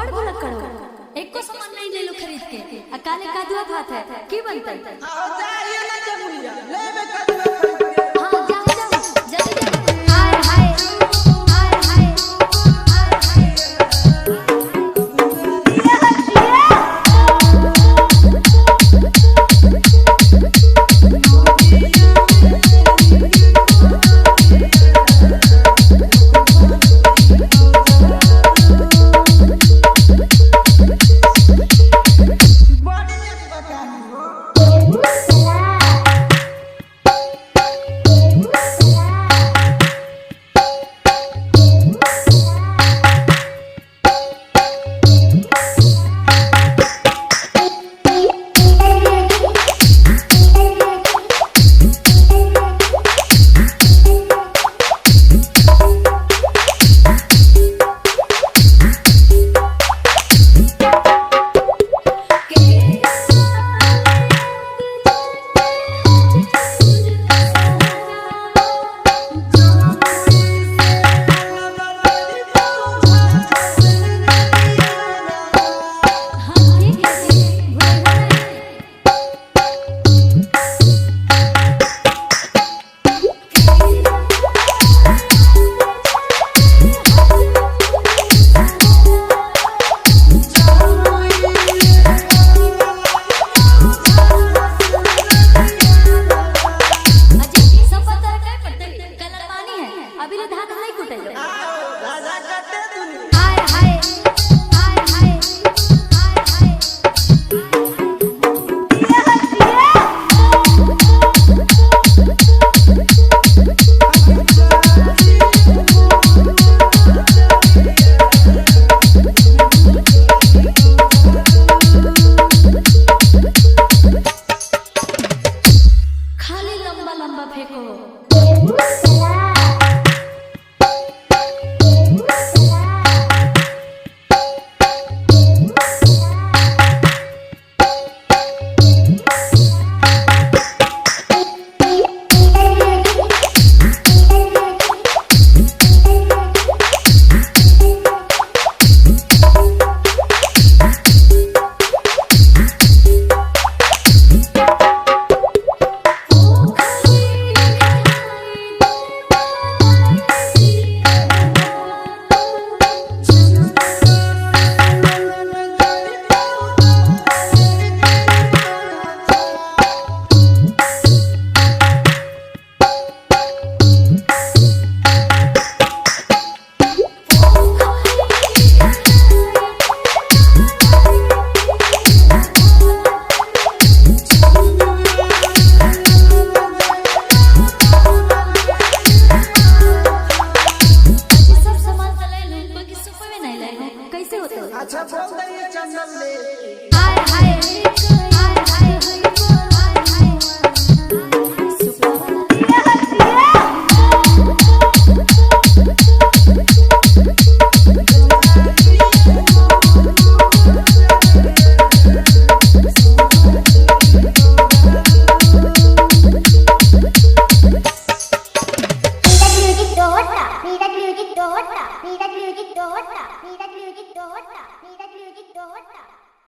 बड़ भुलक्कड़ हो। एको सामान नहीं ले लो खरीद के। काले कादुआ खात है की बनतै? हां जाइए ना जमुनिया लेबे कादुआ खरीद के। हां जाओ जाओ जल्दी जल्दी। हाय हाय हाय हाय अच्छा बोल दे चंदन ले। हाय हाय हाय हाय dohta.